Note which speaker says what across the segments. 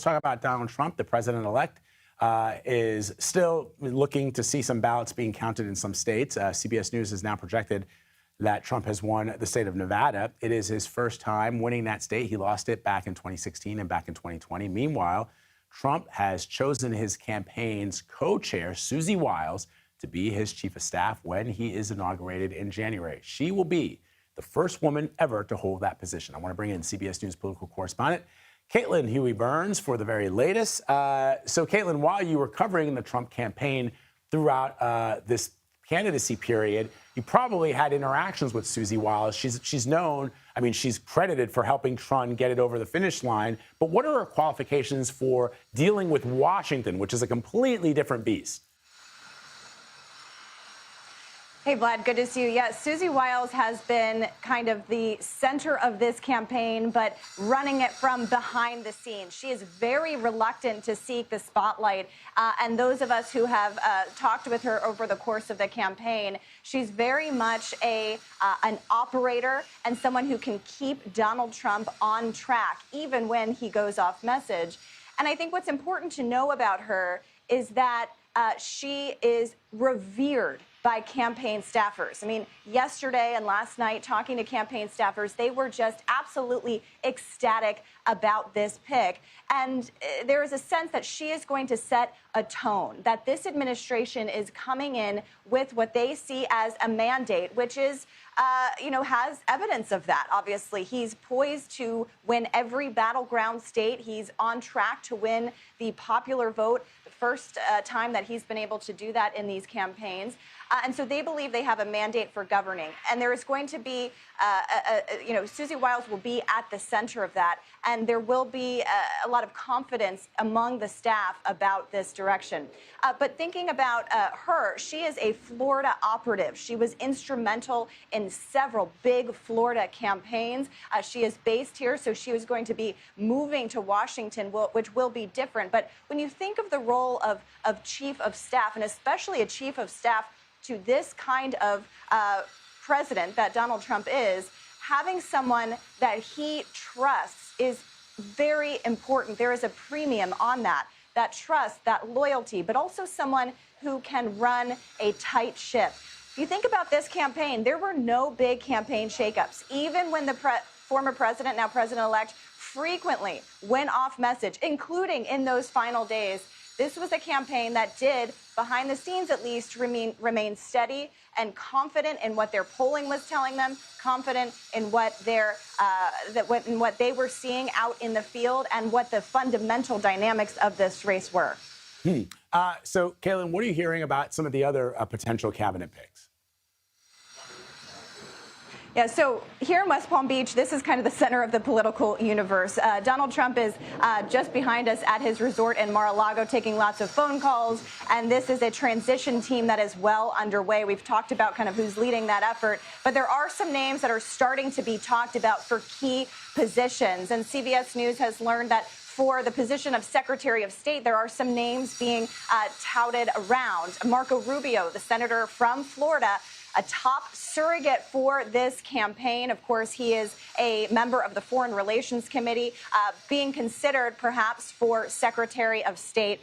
Speaker 1: Let's talk about Donald Trump, the president-elect. Is still looking to see some ballots being counted in some states. CBS News has now projected that Trump has won the state of Nevada. It is his first time winning that state. He lost it back in 2016 and back in 2020. Meanwhile, Trump has chosen his campaign's co-chair, Susie Wiles, to be his chief of staff when he is inaugurated in January. She will be the first woman ever to hold that position. I want to bring in CBS News political correspondent Caitlin Huey-Burns for the very latest. So, Caitlin, while you were covering the Trump campaign throughout this candidacy period, you probably had interactions with Susie Wiles. She's known, I mean, she's credited for helping Trump get it over the finish line. But what are her qualifications for dealing with Washington, which is a completely different beast?
Speaker 2: Hey, Vlad, good to see you. Yes, Susie Wiles has been kind of the center of this campaign, but running it from behind the scenes. She is very reluctant to seek the spotlight. And those of us who have talked with her over the course of the campaign, she's very much an operator and someone who can keep Donald Trump on track, even when he goes off message. And I think what's important to know about her is that she is revered by campaign staffers. I mean, yesterday and last night, talking to campaign staffers, they were just absolutely ecstatic about this pick. And there is a sense that she is going to set a tone, that this administration is coming in with what they see as a mandate, which is, has evidence of that. Obviously, he's poised to win every battleground state. He's on track to win the popular vote, the first time that he's been able to do that in these campaigns. And so they believe they have a mandate for governing. And there is going to be, Susie Wiles will be at the center of that. And there will be a lot of confidence among the staff about this direction. But thinking about her, she is a Florida operative. She was instrumental in several big Florida campaigns. She is based here, so she was going to be moving to Washington, which will be different. But when you think of the role of chief of staff, and especially a chief of staff to this kind of president that Donald Trump is, having someone that he trusts is very important. There is a premium on that trust, that loyalty, but also someone who can run a tight ship. If you think about this campaign, there were no big campaign shakeups. Even when the former president, now president-elect, frequently went off message, including in those final days, this was a campaign that did, behind the scenes at least, remain steady and confident in what their polling was telling them, confident in what what they were seeing out in the field, and what the fundamental dynamics of this race were.
Speaker 1: So, Caitlin, what are you hearing about some of the other potential cabinet picks?
Speaker 2: Yeah, so here in West Palm Beach, this is kind of the center of the political universe. Donald Trump is just behind us at his resort in Mar-a-Lago taking lots of phone calls, and this is a transition team that is well underway. We've talked about kind of who's leading that effort, but there are some names that are starting to be talked about for key positions, and CBS News has learned that for the position of Secretary of State, there are some names being touted around. Marco Rubio, the senator from Florida, a top surrogate for this campaign. Of course, he is a member of the Foreign Relations Committee, being considered perhaps for Secretary of State.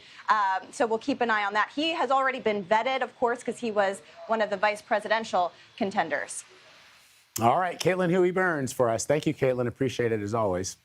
Speaker 2: So we'll keep an eye on that. He has already been vetted, of course, because he was one of the vice presidential contenders.
Speaker 1: All right, Caitlin Huey-Burns for us. Thank you, Caitlin. Appreciate it as always.